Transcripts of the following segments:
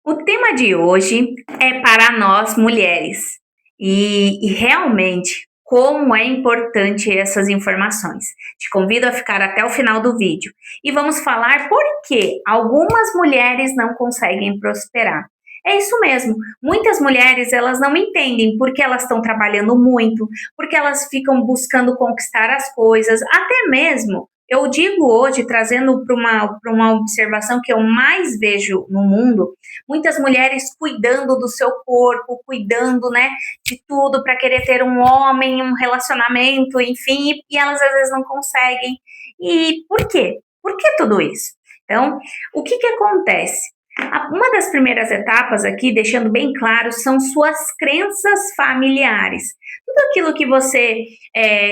O tema de hoje é para nós mulheres e realmente como é importante essas informações. Te convido a ficar até o final do vídeo e vamos falar por que algumas mulheres não conseguem prosperar. É isso mesmo. Muitas mulheres elas não entendem porque elas estão trabalhando muito, porque elas ficam buscando conquistar as coisas, até mesmo eu digo hoje, trazendo para uma observação que eu mais vejo no mundo, muitas mulheres cuidando do seu corpo, cuidando, né, de tudo para querer ter um homem, um relacionamento, enfim, e elas às vezes não conseguem. E por quê? Por que tudo isso? Então, o que que acontece? Uma das primeiras etapas aqui, deixando bem claro, são suas crenças familiares. Tudo aquilo que você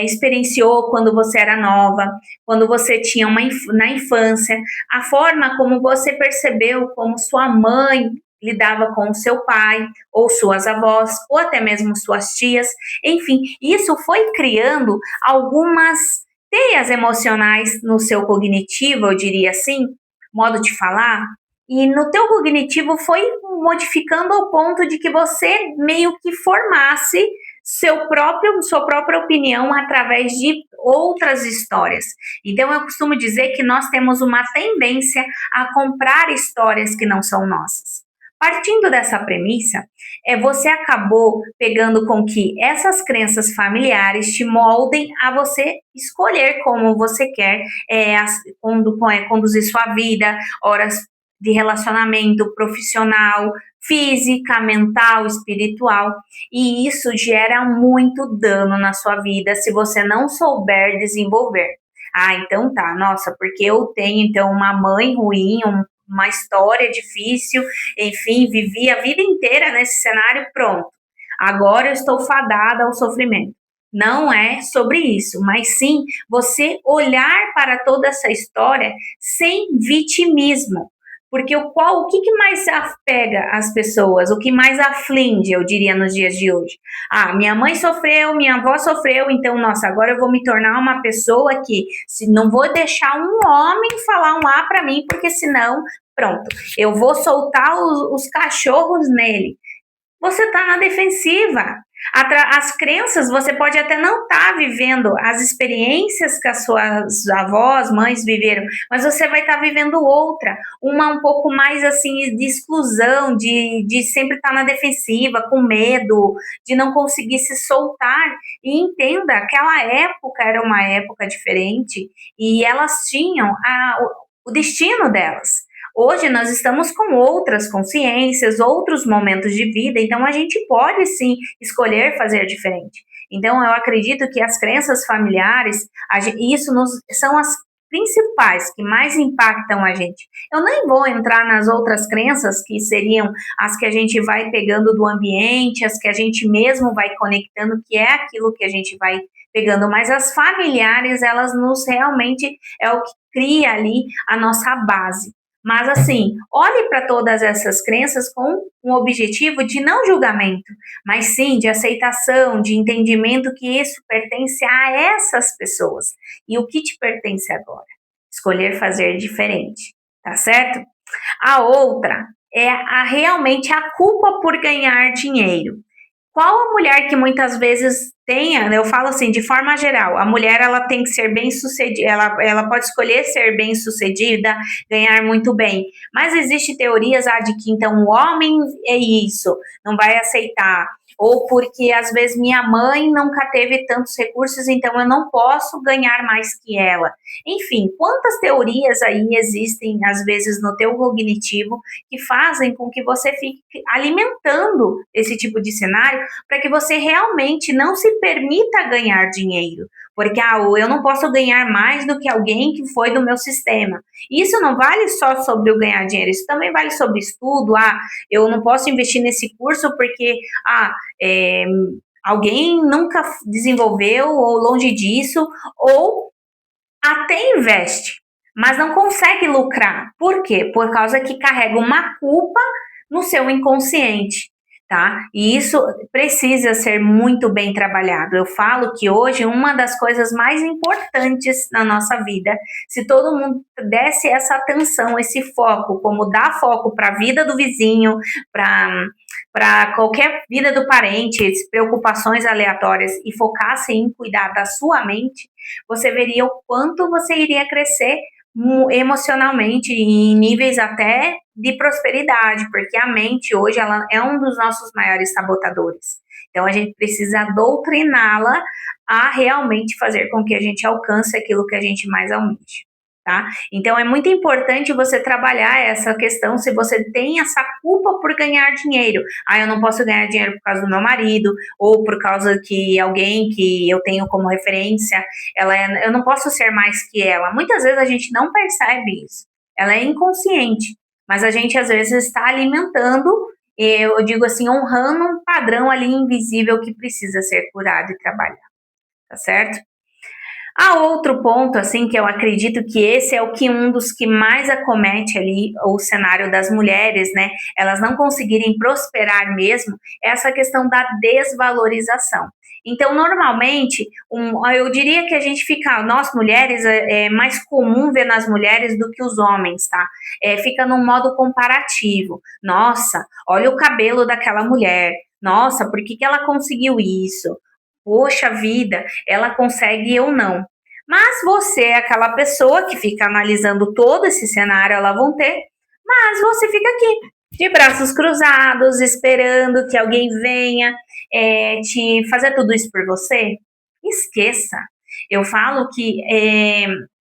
experienciou quando você era nova, quando você tinha na infância, a forma como você percebeu como sua mãe lidava com o seu pai, ou suas avós, ou até mesmo suas tias, enfim, isso foi criando algumas teias emocionais no seu cognitivo, eu diria assim, modo de falar, e no teu cognitivo foi modificando ao ponto de que você meio que formasse sua própria opinião através de outras histórias. Então eu costumo dizer que nós temos uma tendência a comprar histórias que não são nossas. Partindo dessa premissa, você acabou pegando com que essas crenças familiares te moldem a você escolher como você quer conduzir sua vida, horas de relacionamento profissional, física, mental, espiritual, e isso gera muito dano na sua vida se você não souber desenvolver. Ah, então tá, nossa, porque eu tenho então uma mãe ruim, uma história difícil, enfim, vivi a vida inteira nesse cenário, pronto. Agora eu estou fadada ao sofrimento. Não é sobre isso, mas sim você olhar para toda essa história sem vitimismo. Porque o que mais apega as pessoas, o que mais aflige, eu diria, nos dias de hoje? Ah, minha mãe sofreu, minha avó sofreu, então, nossa, agora eu vou me tornar uma pessoa que se não vou deixar um homem falar um A para mim, porque senão, pronto, eu vou soltar os cachorros nele. Você está na defensiva. As crenças, você pode até não estar vivendo as experiências que as suas avós, mães viveram, mas você vai estar vivendo outra, uma um pouco mais assim de exclusão, de sempre estar na defensiva, com medo, de não conseguir se soltar. E entenda, aquela época era uma época diferente e elas tinham o destino delas. Hoje nós estamos com outras consciências, outros momentos de vida, então a gente pode sim escolher fazer diferente. Então eu acredito que as crenças familiares, são as principais que mais impactam a gente. Eu nem vou entrar nas outras crenças que seriam as que a gente vai pegando do ambiente, as que a gente mesmo vai conectando, que é aquilo que a gente vai pegando, mas as familiares, elas nos realmente é o que cria ali a nossa base. Mas assim, olhe para todas essas crenças com um objetivo de não julgamento, mas sim de aceitação, de entendimento que isso pertence a essas pessoas. E o que te pertence agora? Escolher fazer diferente, tá certo? A outra é realmente a culpa por ganhar dinheiro. Qual a mulher que muitas vezes tenha, né, eu falo assim, de forma geral, a mulher ela tem que ser bem sucedida, ela pode escolher ser bem sucedida, ganhar muito bem, mas existe teorias de que então o homem é isso, não vai aceitar, ou porque às vezes minha mãe nunca teve tantos recursos, então eu não posso ganhar mais que ela. Enfim, quantas teorias aí existem às vezes no teu cognitivo que fazem com que você fique alimentando esse tipo de cenário para que você realmente não se permita ganhar dinheiro. Porque eu não posso ganhar mais do que alguém que foi do meu sistema. Isso não vale só sobre o ganhar dinheiro, isso também vale sobre estudo. Eu não posso investir nesse curso porque é, alguém nunca desenvolveu ou longe disso, ou até investe, mas não consegue lucrar. Por quê? Por causa que carrega uma culpa no seu inconsciente. tá? E isso precisa ser muito bem trabalhado. Eu falo que hoje uma das coisas mais importantes na nossa vida, se todo mundo desse essa atenção, esse foco, como dar foco para a vida do vizinho, para qualquer vida do parente, preocupações aleatórias e focasse em cuidar da sua mente, você veria o quanto você iria crescer emocionalmente em níveis até de prosperidade, porque a mente hoje ela é um dos nossos maiores sabotadores. Então a gente precisa doutriná-la a realmente fazer com que a gente alcance aquilo que a gente mais almeja. Tá? Então é muito importante você trabalhar essa questão se você tem essa culpa por ganhar dinheiro. Ah, eu não posso ganhar dinheiro por causa do meu marido, ou por causa que alguém que eu tenho como referência, eu não posso ser mais que ela. Muitas vezes a gente não percebe isso. Ela é inconsciente, mas a gente às vezes está alimentando, eu digo assim, honrando um padrão ali invisível que precisa ser curado e trabalhado. Tá certo? Há outro ponto, assim, que eu acredito que esse é o que um dos que mais acomete ali o cenário das mulheres, né? Elas não conseguirem prosperar mesmo, é essa questão da desvalorização. Então, normalmente, eu diria que a gente fica, nós mulheres, é mais comum ver nas mulheres do que os homens, tá? Fica num modo comparativo. Nossa, olha o cabelo daquela mulher. Nossa, por que ela conseguiu isso? Poxa vida, ela consegue e eu não. Mas você é aquela pessoa que fica analisando todo esse cenário, ela vão ter, mas você fica aqui, de braços cruzados, esperando que alguém venha te fazer tudo isso por você. Esqueça. Eu falo que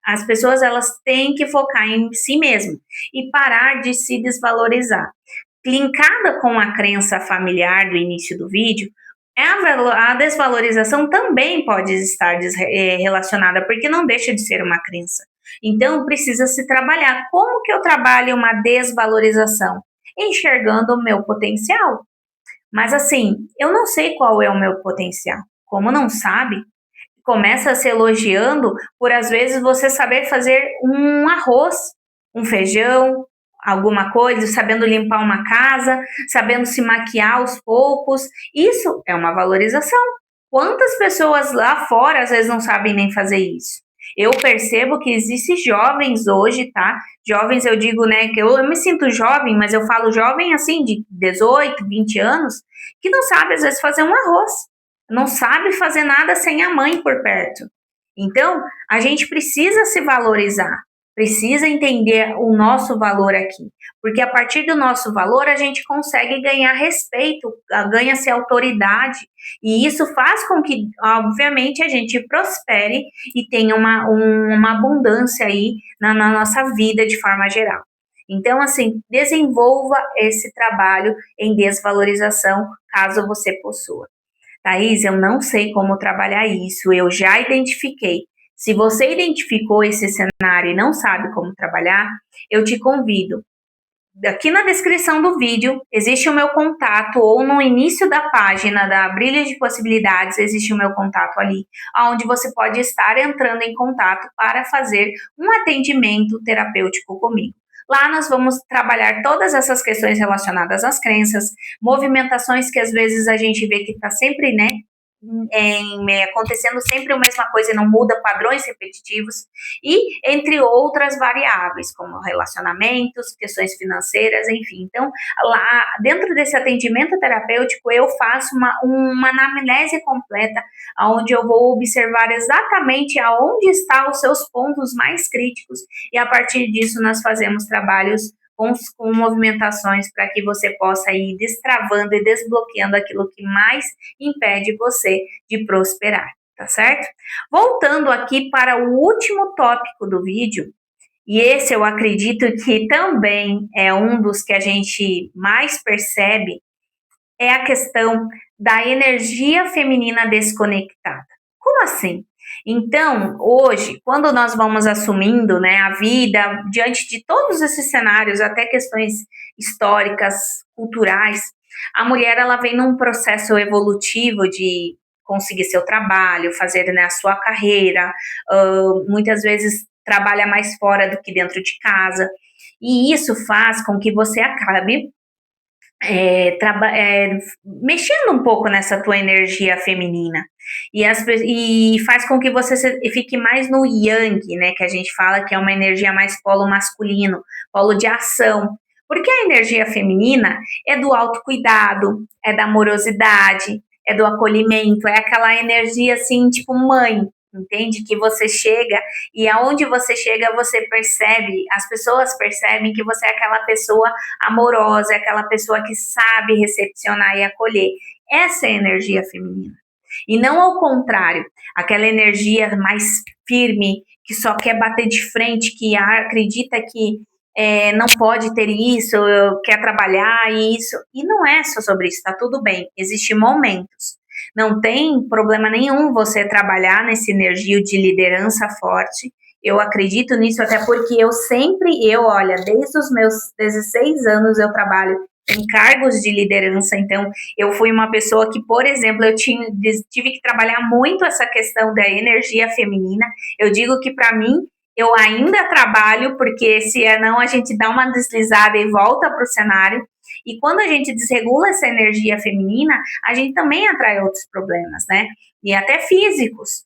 as pessoas elas têm que focar em si mesmo e parar de se desvalorizar. Linkada com a crença familiar do início do vídeo, a desvalorização também pode estar relacionada, porque não deixa de ser uma crença. Então, precisa se trabalhar. Como que eu trabalho uma desvalorização? Enxergando o meu potencial. Mas assim, eu não sei qual é o meu potencial. Como não sabe, começa se elogiando por às vezes você saber fazer um arroz, um feijão, alguma coisa, sabendo limpar uma casa, sabendo se maquiar aos poucos. Isso é uma valorização. Quantas pessoas lá fora às vezes não sabem nem fazer isso? Eu percebo que existem jovens hoje, tá? Jovens, eu digo, né, que eu me sinto jovem, mas eu falo jovem assim, de 18, 20 anos, que não sabe às vezes fazer um arroz, não sabe fazer nada sem a mãe por perto. Então, a gente precisa se valorizar, precisa entender o nosso valor aqui, porque a partir do nosso valor a gente consegue ganhar respeito, ganha-se autoridade, e isso faz com que, obviamente, a gente prospere e tenha uma abundância aí na nossa vida de forma geral. Então, assim, desenvolva esse trabalho em desvalorização, caso você possua. Thaís, eu não sei como trabalhar isso, eu já identifiquei. Se você identificou esse cenário e não sabe como trabalhar, eu te convido. Aqui na descrição do vídeo existe o meu contato, ou no início da página da Brilho de Possibilidades existe o meu contato ali, onde você pode estar entrando em contato para fazer um atendimento terapêutico comigo. Lá nós vamos trabalhar todas essas questões relacionadas às crenças, movimentações que às vezes a gente vê que está sempre, né, acontecendo sempre a mesma coisa e não muda, padrões repetitivos, e entre outras variáveis, como relacionamentos, questões financeiras, enfim. Então, lá dentro desse atendimento terapêutico, eu faço uma anamnese completa, onde eu vou observar exatamente aonde estão os seus pontos mais críticos, e a partir disso nós fazemos trabalhos com movimentações para que você possa ir destravando e desbloqueando aquilo que mais impede você de prosperar, tá certo? Voltando aqui para o último tópico do vídeo, e esse eu acredito que também é um dos que a gente mais percebe, é a questão da energia feminina desconectada. Como assim? Então, hoje, quando nós vamos assumindo, né, a vida, diante de todos esses cenários, até questões históricas, culturais, a mulher ela vem num processo evolutivo de conseguir seu trabalho, fazer, né, a sua carreira, muitas vezes trabalha mais fora do que dentro de casa, e isso faz com que você acabe mexendo um pouco nessa tua energia feminina. E faz com que você fique mais no yang, né? Que a gente fala que é uma energia mais polo masculino, polo de ação. Porque a energia feminina é do autocuidado, é da amorosidade, é do acolhimento, é aquela energia assim, tipo mãe, entende? Que você chega e aonde você chega, você percebe, as pessoas percebem que você é aquela pessoa amorosa, é aquela pessoa que sabe recepcionar e acolher. Essa é a energia feminina. E não ao contrário, aquela energia mais firme, que só quer bater de frente, que acredita que não pode ter isso, quer trabalhar isso. E não é só sobre isso, tá tudo bem. Existem momentos. Não tem problema nenhum você trabalhar nessa energia de liderança forte. Eu acredito nisso, até porque olha, desde os meus 16 anos eu trabalho em cargos de liderança, então eu fui uma pessoa que, por exemplo, tive que trabalhar muito essa questão da energia feminina. Eu digo que para mim, eu ainda trabalho, porque se não, a gente dá uma deslizada e volta para o cenário. E quando a gente desregula essa energia feminina, a gente também atrai outros problemas, né? E até físicos,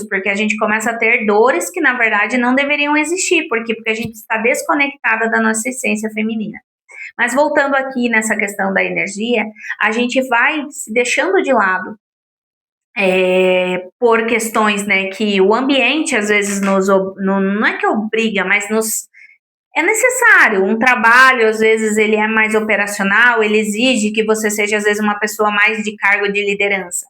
porque a gente começa a ter dores que na verdade não deveriam existir, porque a gente está desconectada da nossa essência feminina. Mas voltando aqui nessa questão da energia, a gente vai se deixando de lado por questões, né, que o ambiente às vezes não é que obriga, mas é necessário. Um trabalho, às vezes, ele é mais operacional, ele exige que você seja, às vezes, uma pessoa mais de cargo de liderança.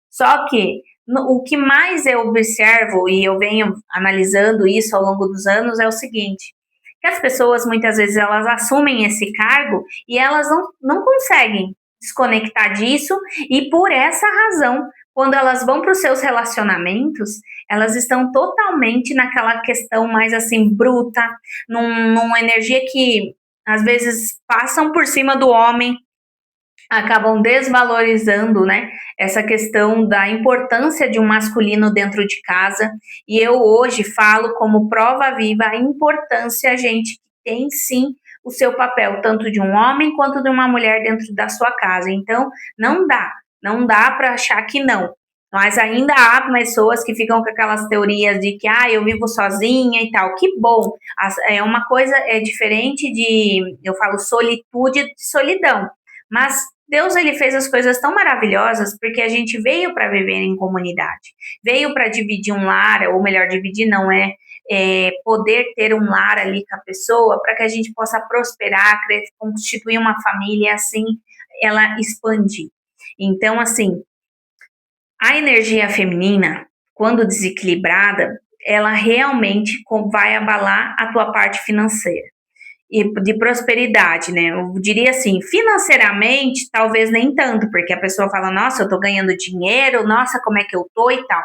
Só que o que mais eu observo, e eu venho analisando isso ao longo dos anos, é o seguinte: que as pessoas, muitas vezes, elas assumem esse cargo e elas não conseguem desconectar disso, e por essa razão, quando elas vão para os seus relacionamentos, elas estão totalmente naquela questão mais assim bruta, numa energia que às vezes passam por cima do homem, acabam desvalorizando, né, essa questão da importância de um masculino dentro de casa. E eu hoje falo como prova viva a importância, gente, que tem sim o seu papel, tanto de um homem quanto de uma mulher dentro da sua casa. Então, não dá para achar que não. Mas ainda há pessoas que ficam com aquelas teorias de que eu vivo sozinha e tal. Que bom! É uma coisa diferente eu falo solitude de solidão. Mas Deus, ele fez as coisas tão maravilhosas porque a gente veio para viver em comunidade, veio para dividir um lar, ou melhor, dividir não poder ter um lar ali com a pessoa, para que a gente possa prosperar, constituir uma família e assim ela expandir. Então, assim, a energia feminina, quando desequilibrada, ela realmente vai abalar a tua parte financeira e de prosperidade, né? Eu diria assim, financeiramente, talvez nem tanto, porque a pessoa fala, nossa, eu tô ganhando dinheiro, nossa, como é que eu tô e tal.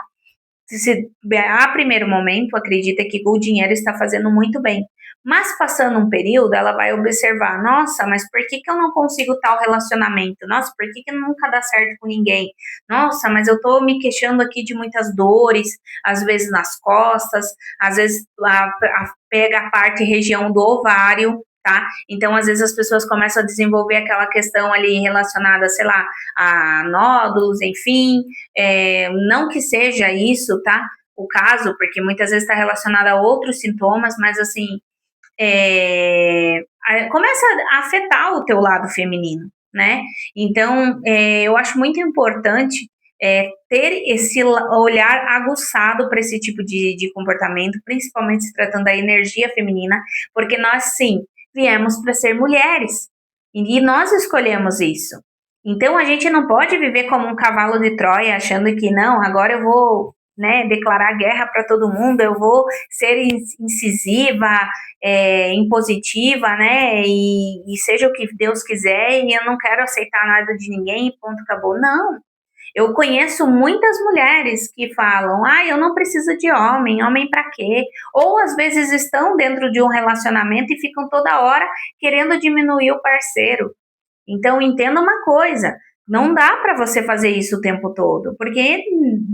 Se a primeiro momento acredita que o dinheiro está fazendo muito bem, mas passando um período, ela vai observar, nossa, mas por que eu não consigo tal relacionamento? Nossa, por que nunca dá certo com ninguém? Nossa, mas eu tô me queixando aqui de muitas dores, às vezes nas costas, às vezes pega a parte região do ovário, tá? Então, às vezes as pessoas começam a desenvolver aquela questão ali relacionada, sei lá, a nódulos, enfim, não que seja isso, tá? O caso, porque muitas vezes está relacionado a outros sintomas, mas assim, começa a afetar o teu lado feminino, né? Então, eu acho muito importante ter esse olhar aguçado para esse tipo de comportamento, principalmente se tratando da energia feminina, porque nós, sim, viemos para ser mulheres e nós escolhemos isso. Então, a gente não pode viver como um cavalo de Troia, achando que não, agora eu vou, né, declarar guerra para todo mundo, eu vou ser incisiva, impositiva, né, e seja o que Deus quiser, e eu não quero aceitar nada de ninguém, ponto, acabou. Não. Eu conheço muitas mulheres que falam, eu não preciso de homem para quê? Ou às vezes estão dentro de um relacionamento e ficam toda hora querendo diminuir o parceiro. Então, entenda uma coisa, não dá para você fazer isso o tempo todo, porque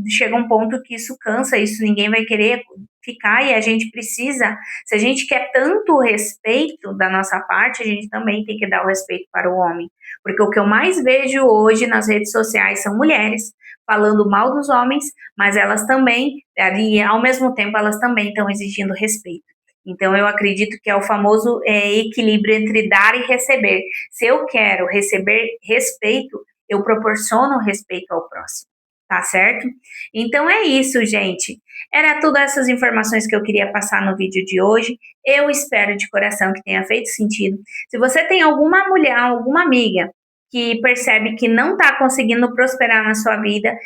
chega um ponto que isso cansa, isso ninguém vai querer ficar e a gente precisa, se a gente quer tanto respeito da nossa parte, a gente também tem que dar o respeito para o homem. Porque o que eu mais vejo hoje nas redes sociais são mulheres falando mal dos homens, mas elas também, ali, ao mesmo tempo, elas também estão exigindo respeito. Então, eu acredito que é o famoso equilíbrio entre dar e receber. Se eu quero receber respeito, eu proporciono respeito ao próximo, tá certo? Então é isso, gente. Era todas essas informações que eu queria passar no vídeo de hoje. Eu espero de coração que tenha feito sentido. Se você tem alguma mulher, alguma amiga que percebe que não está conseguindo prosperar na sua vida,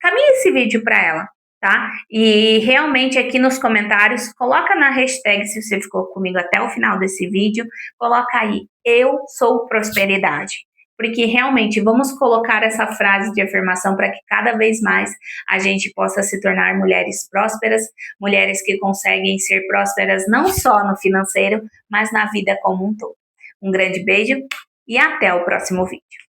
caminhe esse vídeo para ela, tá? E realmente aqui nos comentários, coloca na hashtag, se você ficou comigo até o final desse vídeo, coloca aí, eu sou prosperidade. Porque realmente vamos colocar essa frase de afirmação para que cada vez mais a gente possa se tornar mulheres prósperas, mulheres que conseguem ser prósperas não só no financeiro, mas na vida como um todo. Um grande beijo e até o próximo vídeo.